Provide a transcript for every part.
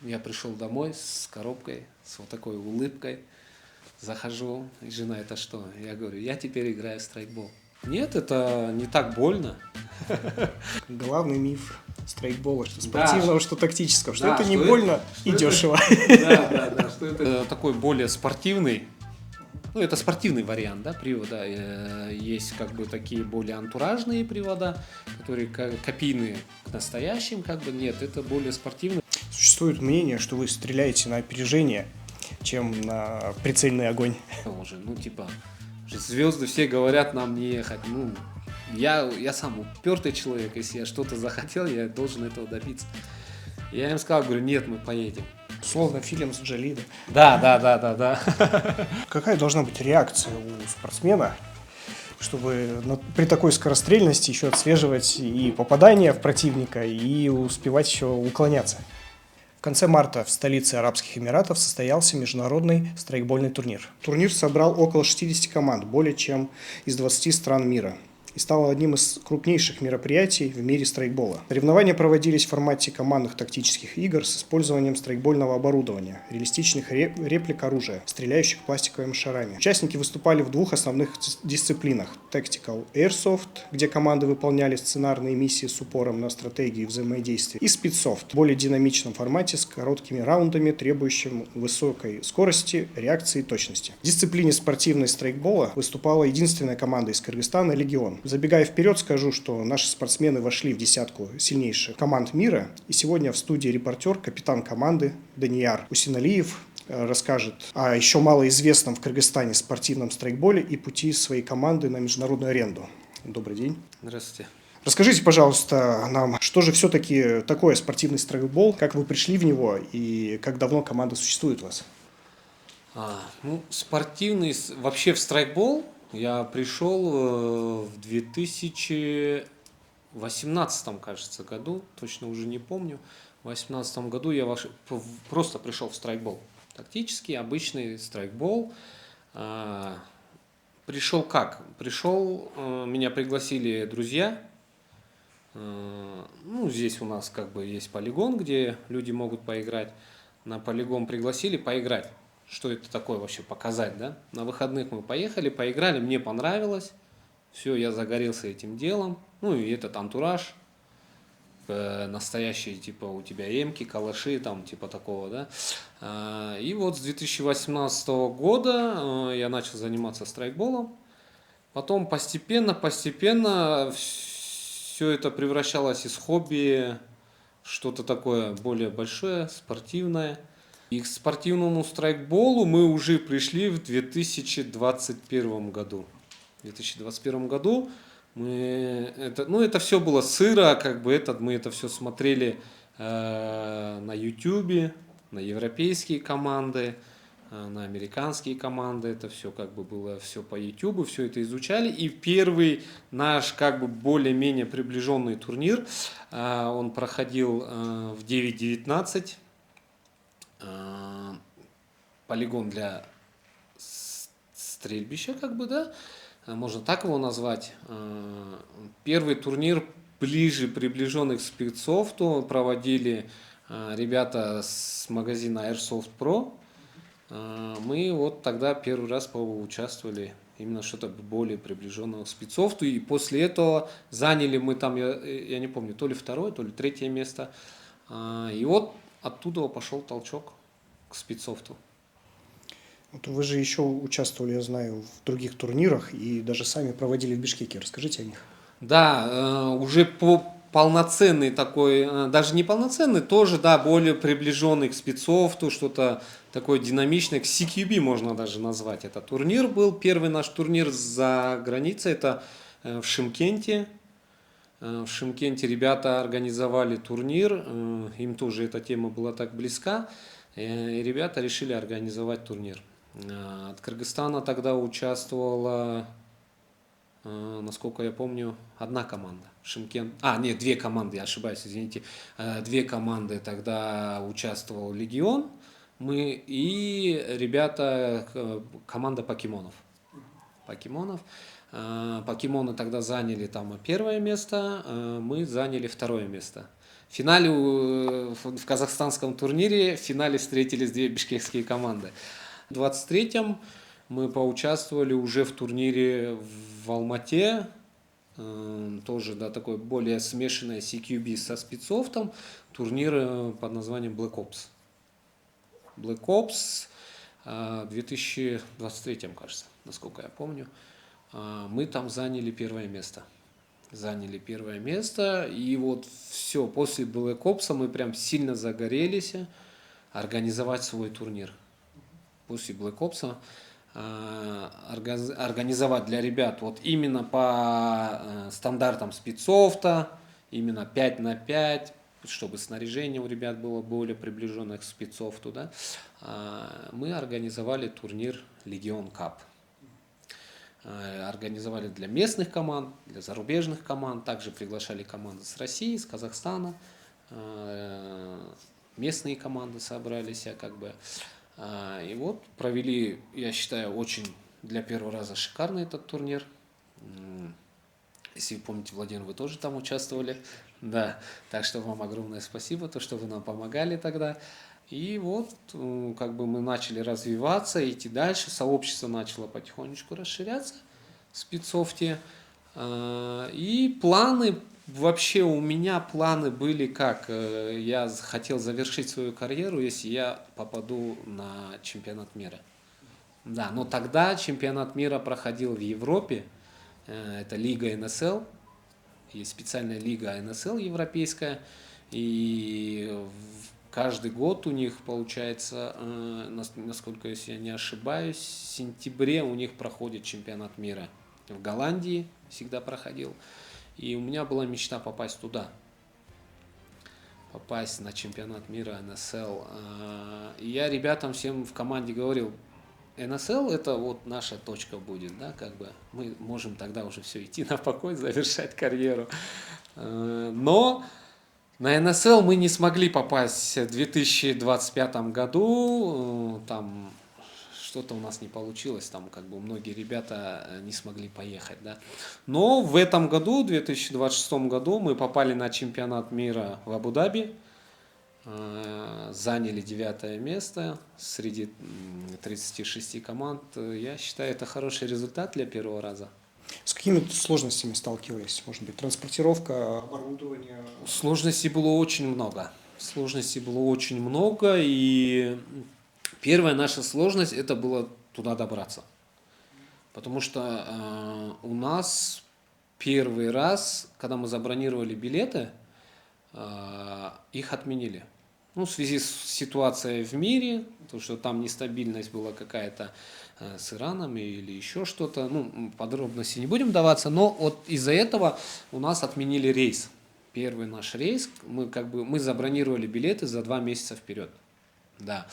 Я пришел домой с коробкой, с вот такой улыбкой. Захожу, и жена, это что? Я говорю, я теперь играю в страйкбол. Нет, это не так больно. Главный миф страйкбола, что Да, спортивного, что тактического, что да, это не что больно что и это- дешево. Да, что это такой более спортивный. Ну, это спортивный вариант, да, привода. Есть как бы такие более антуражные привода, которые копийные к настоящим, как бы нет, это более спортивный. Существует мнение, что вы стреляете на опережение, чем на прицельный огонь. Уже, ну, типа, уже звезды все говорят нам не ехать. Ну, я сам упертый человек, если я что-то захотел, я должен этого добиться. Я им сказал, говорю, нет, мы поедем. Условно, фильм с Джоли. Да. Какая должна быть реакция у спортсмена, чтобы при такой скорострельности еще отслеживать и попадания в противника, и успевать еще уклоняться? В конце марта в столице Арабских Эмиратов состоялся международный страйкбольный турнир. Турнир собрал около 60 команд, более чем из 20 стран мира, и стал одним из крупнейших мероприятий в мире страйкбола. Соревнования проводились в формате командных тактических игр с использованием страйкбольного оборудования, реалистичных реплик оружия, стреляющих пластиковыми шарами. Участники выступали в двух основных дисциплинах – Tactical Airsoft, где команды выполняли сценарные миссии с упором на стратегии взаимодействия, и Speedsoft – в более динамичном формате с короткими раундами, требующим высокой скорости, реакции и точности. В дисциплине спортивной страйкбола выступала единственная команда из Кыргызстана «Легион». Забегая вперед, скажу, что наши спортсмены вошли в десятку сильнейших команд мира. И сегодня в студии репортер, капитан команды Данияр Усиналиев расскажет о еще малоизвестном в Кыргызстане спортивном страйкболе и пути своей команды на международную аренду. Добрый день. Здравствуйте. Расскажите, пожалуйста, нам, что же все-таки такое спортивный страйкбол, как вы пришли в него и как давно команда существует у вас? Спортивный, вообще в страйкбол я пришел в 2018, кажется, году, точно уже не помню. В 2018 году я просто пришел в страйкбол. Тактический, обычный страйкбол. Пришел как? Пришел, меня пригласили друзья. Ну, здесь у нас как бы есть полигон, где люди могут поиграть. На полигон пригласили поиграть. Что это такое вообще, показать, да? На выходных мы поехали, поиграли, мне понравилось. Все, я загорелся этим делом. Ну, и этот антураж. Настоящие, типа, у тебя эмки, калаши, там, типа такого, да. И вот с 2018 года я начал заниматься страйкболом. Потом постепенно все это превращалось из хобби в что-то такое более большое, спортивное. И к спортивному страйкболу мы уже пришли в 2021 году. В 2021 году это все было сыро, как бы мы это все смотрели на YouTube, на европейские команды, на американские команды, это все как бы было все по YouTube, все это изучали. И первый наш как бы более-менее приближенный турнир, он проходил в 9.19, полигон для стрельбища, как бы, да, можно так его назвать. Первый турнир ближе приближенный к спидсофту проводили ребята с магазина Airsoft Pro. Мы вот тогда первый раз поучаствовали именно что-то более приближенного к спидсофту. И после этого заняли мы там, я не помню, то ли второе, то ли третье место. И вот оттуда пошел толчок к спидсофту. Вот вы же еще участвовали, я знаю, в других турнирах и даже сами проводили в Бишкеке. Расскажите о них. Да, уже полноценный такой, даже не полноценный, тоже, да, более приближенный к спидсофту, что-то такое динамичное, к CQB можно даже назвать. Это турнир был, первый наш турнир за границей, это в Шымкенте. В Шымкенте ребята организовали турнир, им тоже эта тема была так близка, и ребята решили организовать турнир. От Кыргызстана тогда участвовала, насколько я помню, одна команда. Нет, две команды, я ошибаюсь, извините. Две команды тогда участвовал Легион, мы и ребята, команда покемонов. Покемоны тогда заняли там первое место, мы заняли второе место. В финале, в казахстанском турнире, в финале встретились две бишкекские команды. В 23-м мы поучаствовали уже в турнире в Алмате, тоже, да, такой более смешанный CQB со спидсофтом, турнир под названием Black Ops. Black Ops в 2023, кажется, насколько я помню. Мы там заняли первое место. И вот все, после Black Ops мы прям сильно загорелись организовать свой турнир. После Black Ops организовать для ребят вот именно по стандартам спидсофта, именно 5 на 5, чтобы снаряжение у ребят было более приближенное к спидсофту, да, мы организовали турнир Legion Cup. Организовали для местных команд, для зарубежных команд, также приглашали команды с России, с Казахстана, местные команды собрались, как бы. И вот провели, я считаю, очень для первого раза шикарный этот турнир. Если вы помните, Владимир, вы тоже там участвовали. Да, так что вам огромное спасибо, то, что вы нам помогали тогда. И вот, как бы мы начали развиваться, идти дальше, сообщество начало потихонечку расширяться в спидсофте. И планы, вообще у меня планы были как, я хотел завершить свою карьеру, если я попаду на чемпионат мира. Да, но тогда чемпионат мира проходил в Европе, это лига НСЛ, есть специальная лига НСЛ европейская, и каждый год у них, получается, насколько если я не ошибаюсь, в сентябре у них проходит чемпионат мира. В Голландии всегда проходил. И у меня была мечта попасть туда. Попасть на чемпионат мира НСЛ. И я ребятам всем в команде говорил, НСЛ это вот наша точка будет, да, как бы мы можем тогда уже все идти на покой, завершать карьеру. Но на НСЛ мы не смогли попасть в 2025 году, там что-то у нас не получилось, там как бы многие ребята не смогли поехать, да. Но в этом году, в 2026 году, мы попали на чемпионат мира в Абу-Даби, заняли 9 место среди 36 команд. Я считаю, это хороший результат для первого раза. С какими сложностями сталкивались? Может быть, транспортировка, оборудование? Сложностей было очень много. И первая наша сложность это было туда добраться. Потому что у нас первый раз, когда мы забронировали билеты, их отменили. Ну, в связи с ситуацией в мире, то, что там нестабильность была какая-то с Ираном или еще что-то, ну, подробности не будем даваться, но вот из-за этого у нас отменили рейс. Первый наш рейс, мы забронировали билеты за 2 месяца вперед. Да,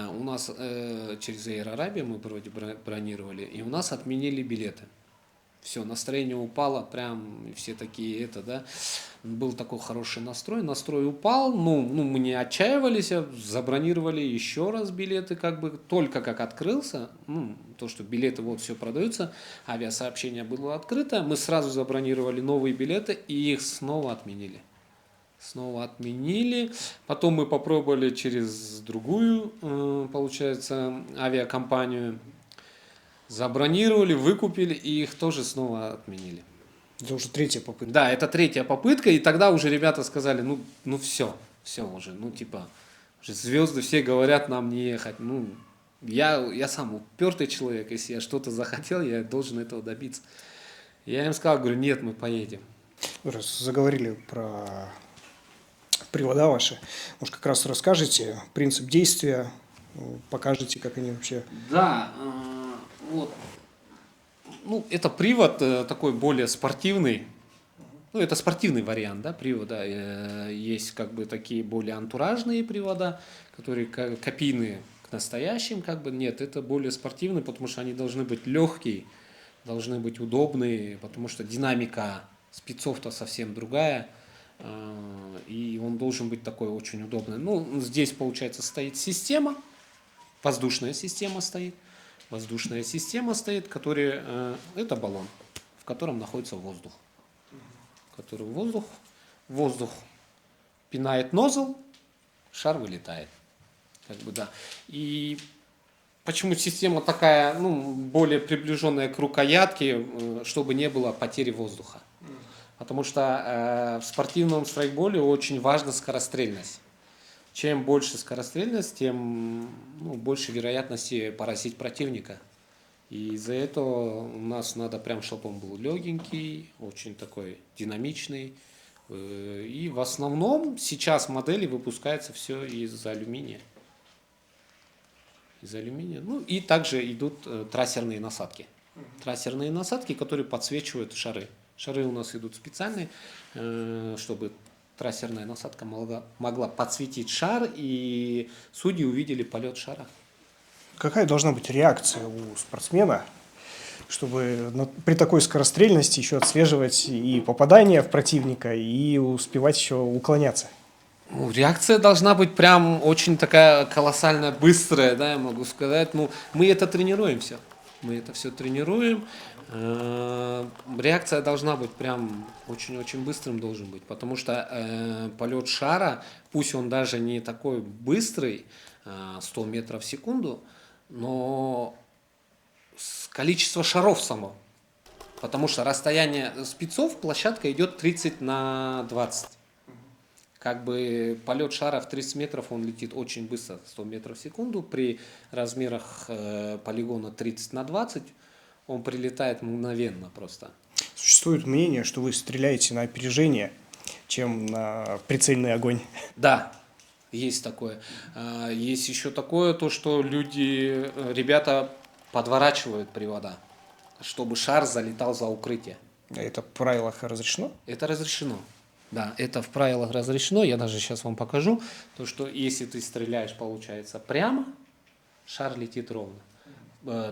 у нас через Air Arabia мы вроде бронировали, и у нас отменили билеты. Все, настроение упало, прям все такие, да, был такой хороший настрой упал, мы не отчаивались, забронировали еще раз билеты, как бы, только как открылся, то, что билеты вот все продаются, авиасообщение было открыто, мы сразу забронировали новые билеты, и их снова отменили. Потом мы попробовали через другую, получается, авиакомпанию, забронировали, выкупили, и их тоже снова отменили. Это уже 3-я попытка. Да, это 3-я попытка, и тогда уже ребята сказали, все уже, уже звезды все говорят нам не ехать. Я сам упертый человек, если я что-то захотел, я должен этого добиться. Я им сказал, говорю, нет, мы поедем. Раз заговорили про привода ваши, может, как раз расскажете принцип действия, покажете, как они вообще... Да, вот. Это привод такой более спортивный. Это спортивный вариант, да, привода. Есть как бы такие более антуражные привода, которые копийные к настоящим, как бы нет, это более спортивные, потому что они должны быть легкие, должны быть удобные, потому что динамика спидсофта совсем другая, и он должен быть такой очень удобный. Здесь, получается, стоит система, воздушная система стоит, которая, это баллон, в котором находится воздух. Воздух пинает нозл, шар вылетает. Как бы, да. И почему система такая, ну, более приближенная к рукоятке, чтобы не было потери воздуха. Потому что в спортивном страйкболе очень важна скорострельность. Чем больше скорострельность, тем больше вероятности поразить противника. И из-за этого у нас надо прям, чтобы он был легенький, очень такой динамичный. И в основном сейчас модели выпускаются все из алюминия. Из алюминия. Ну и также идут трассерные насадки. Трассерные насадки, которые подсвечивают шары. Шары у нас идут специальные, чтобы трассерная насадка могла подсветить шар, и судьи увидели полет шара. Какая должна быть реакция у спортсмена, чтобы при такой скорострельности еще отслеживать и попадание в противника, и успевать еще уклоняться? Ну, реакция должна быть прям очень такая колоссальная, быстрая, да, я могу сказать. Ну, мы это тренируем все. Мы это все тренируем. Реакция должна быть прям очень-очень быстрым должен быть, потому что полет шара, пусть он даже не такой быстрый, 100 метров в секунду, но количество шаров само. Потому что расстояние спицов, площадка идет 30 на 20. Как бы полет шара в 30 метров, он летит очень быстро, 100 метров в секунду. При размерах полигона 30 на 20 он прилетает мгновенно просто. Существует мнение, что вы стреляете на опережение, чем на прицельный огонь. Да, есть такое. Есть еще такое, то что ребята подворачивают привода, чтобы шар залетал за укрытие. Это в правилах разрешено? Это разрешено. Да, это в правилах разрешено. Я даже сейчас вам покажу. То, что если ты стреляешь, получается, прямо, шар летит ровно.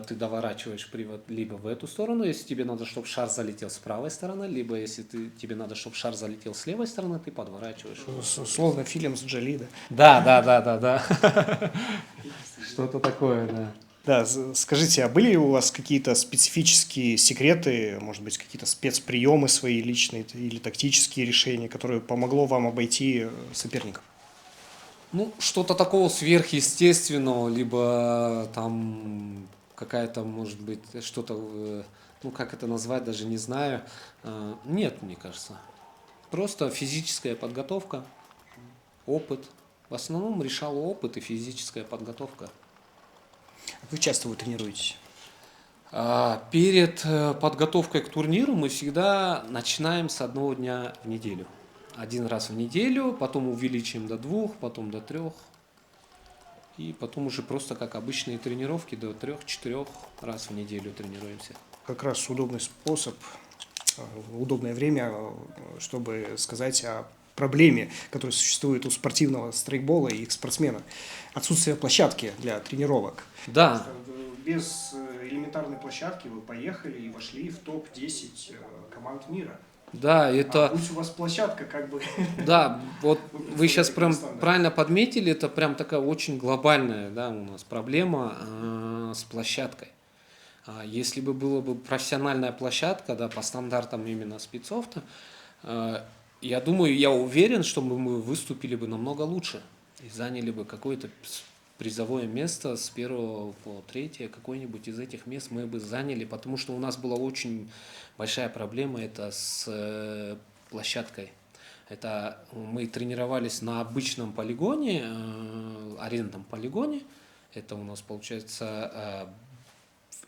Ты доворачиваешь привод либо в эту сторону, если тебе надо, чтобы шар залетел с правой стороны, либо если тебе надо, чтобы шар залетел с левой стороны, ты подворачиваешь. Словно фильм с Джоли, да? Да. Что-то такое, да. Да, скажите, а были у вас какие-то специфические секреты, может быть, какие-то спецприемы свои личные или тактические решения, которые помогло вам обойти соперников? Ну, что-то такого сверхъестественного, либо там какая-то, может быть, что-то, ну, как это назвать, даже не знаю. Нет, мне кажется. Просто физическая подготовка, опыт. В основном решал опыт и физическая подготовка. Как часто вы тренируетесь? Перед подготовкой к турниру мы всегда начинаем с одного дня в неделю. Один раз в неделю, потом увеличим до 2, потом до 3. И потом уже просто как обычные тренировки до 3-4 раз в неделю тренируемся. Как раз удобный способ, удобное время, чтобы сказать о проблеме, которая существует у спортивного страйкбола и спортсмена. Отсутствие площадки для тренировок. Да. Без элементарной площадки вы поехали и вошли в топ-10 команд мира. Да, это... Пусть у вас площадка как бы... Да, вот вы сейчас прям правильно подметили, это прям такая очень глобальная, да, у нас проблема с площадкой. Если бы была бы профессиональная площадка, да, по стандартам именно спецсофта, я думаю, я уверен, что мы выступили бы намного лучше и заняли бы какое-то призовое место с 1 по 3, какое-нибудь из этих мест мы бы заняли, потому что у нас была очень большая проблема это с площадкой. Это мы тренировались на обычном полигоне, арендном полигоне. Это у нас получается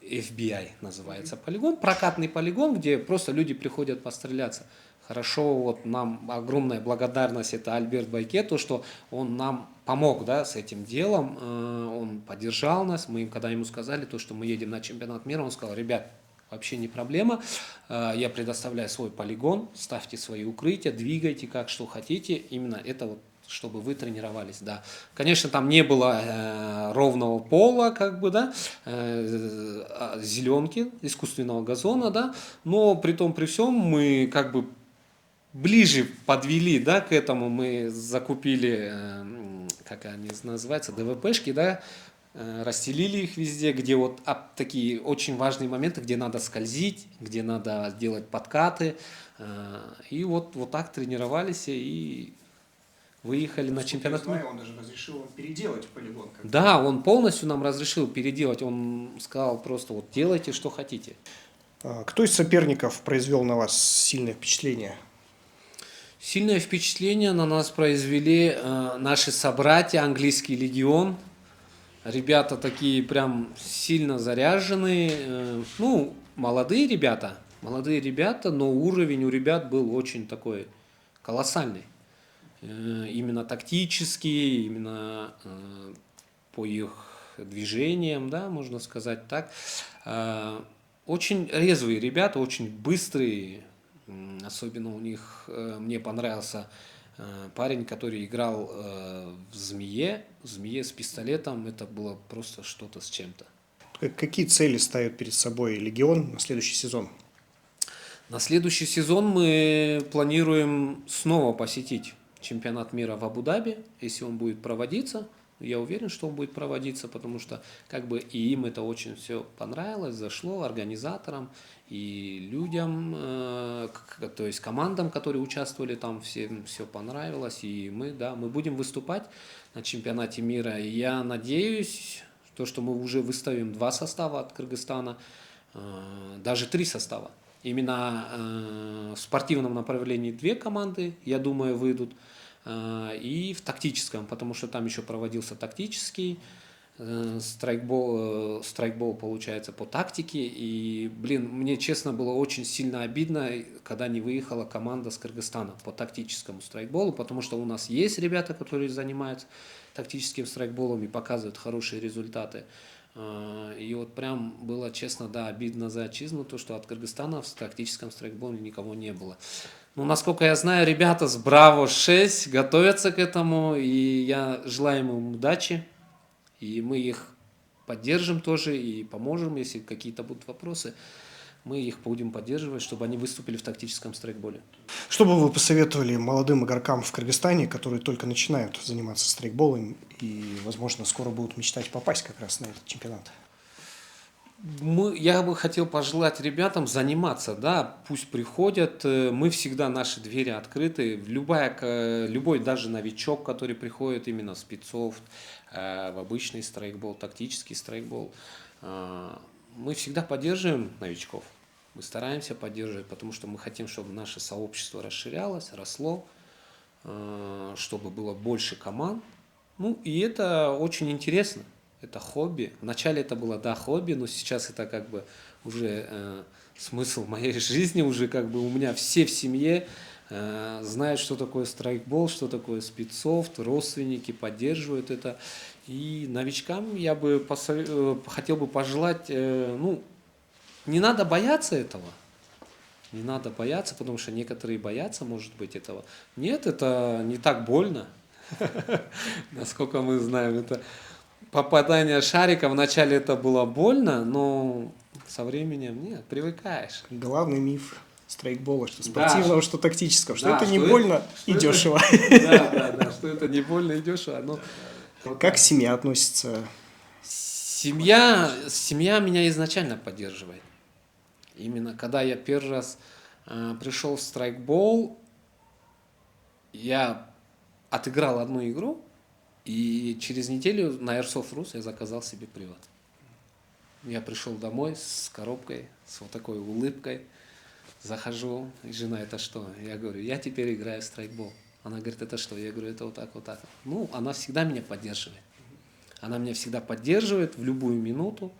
FBI называется полигон, прокатный полигон, где просто люди приходят постреляться. Хорошо, вот нам огромная благодарность это Альберт Байкету, что он нам помог, да, с этим делом, он поддержал нас, мы когда ему сказали, то, что мы едем на чемпионат мира, он сказал, ребят, вообще не проблема, я предоставляю свой полигон, ставьте свои укрытия, двигайте как что хотите, именно это вот, чтобы вы тренировались, да. Конечно, там не было ровного пола, как бы, да, зеленки, искусственного газона, да, но при том, при всем мы как бы ближе подвели, да, к этому, мы закупили, как они называются, ДВПшки, да, расстелили их везде, где вот такие очень важные моменты, где надо скользить, где надо делать подкаты, и вот так тренировались, и выехали на чемпионат мира. он даже разрешил вам переделать полигон. Да, он полностью нам разрешил переделать. Он сказал просто вот делайте, что хотите. Кто из соперников произвел на вас сильное впечатление? Сильное впечатление на нас произвели наши собратья, английский легион. Ребята такие прям сильно заряженные. Ну, молодые ребята, но уровень у ребят был очень такой колоссальный. Именно тактический, именно по их движениям, да, можно сказать так. Очень резвые ребята, очень быстрые. Особенно у них, мне понравился парень, который играл в «Змее», с пистолетом. Это было просто что-то с чем-то. Какие цели ставит перед собой Легион на следующий сезон? На следующий сезон мы планируем снова посетить чемпионат мира в Абу-Даби, если он будет проводиться. Я уверен, что он будет проводиться, потому что как бы и им это очень все понравилось, зашло, организаторам и людям, то есть командам, которые участвовали там, всем все понравилось. И мы будем выступать на чемпионате мира. И я надеюсь, что мы уже выставим 2 состава от Кыргызстана, даже 3 состава. Именно в спортивном направлении 2 команды, я думаю, выйдут. И в тактическом, потому что там еще проводился тактический страйкбол получается по тактике. И, мне честно было очень сильно обидно, когда не выехала команда с Кыргызстана по тактическому страйкболу, потому что у нас есть ребята, которые занимаются тактическим страйкболом и показывают хорошие результаты. И вот прям было, честно, обидно за отчизну, то, что от Кыргызстана в тактическом страйкболе никого не было. Ну, насколько я знаю, ребята с Браво-6 готовятся к этому, и я желаю им удачи, и мы их поддержим тоже, и поможем, если какие-то будут вопросы, мы их будем поддерживать, чтобы они выступили в тактическом страйкболе. Что бы вы посоветовали молодым игрокам в Кыргызстане, которые только начинают заниматься страйкболом и, возможно, скоро будут мечтать попасть как раз на этот чемпионат? Я бы хотел пожелать ребятам заниматься, пусть приходят, мы всегда, наши двери открыты, любой даже новичок, который приходит именно в спецсофт, в обычный страйкбол, тактический страйкбол, мы всегда поддерживаем новичков, мы стараемся поддерживать, потому что мы хотим, чтобы наше сообщество расширялось, росло, чтобы было больше команд, и это очень интересно. Это хобби. Вначале это было, хобби, но сейчас это как бы уже смысл моей жизни, уже как бы у меня все в семье знают, что такое страйкбол, что такое спецсофт, родственники поддерживают это. И новичкам я бы хотел бы пожелать, не надо бояться этого. Не надо бояться, потому что некоторые боятся, может быть, этого. Нет, это не так больно. Насколько мы знаем, это попадание шарика, вначале это было больно, но со временем нет, привыкаешь. Главный миф страйкбола, что спортивного, что тактического, что это не что больно и дешево. Что это не больно и дешево. Как семья относится? Семья меня изначально поддерживает. Именно когда я первый раз пришел в страйкбол, я отыграл одну игру, и через неделю на Airsoft Rus я заказал себе приват. Я пришел домой с коробкой, с вот такой улыбкой, захожу, и жена, это что? Я говорю, я теперь играю в страйкбол. Она говорит, это что? Я говорю, это вот так, вот так. Она всегда меня поддерживает. Она меня всегда поддерживает в любую минуту.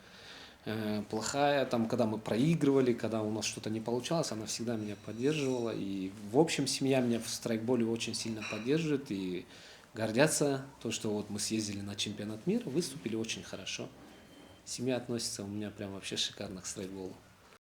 Плохая, когда мы проигрывали, когда у нас что-то не получалось, она всегда меня поддерживала. И в общем, семья меня в страйкболе очень сильно поддерживает. И гордятся, что вот мы съездили на чемпионат мира, выступили очень хорошо. Семья относится у меня прям вообще шикарно к страйкболу.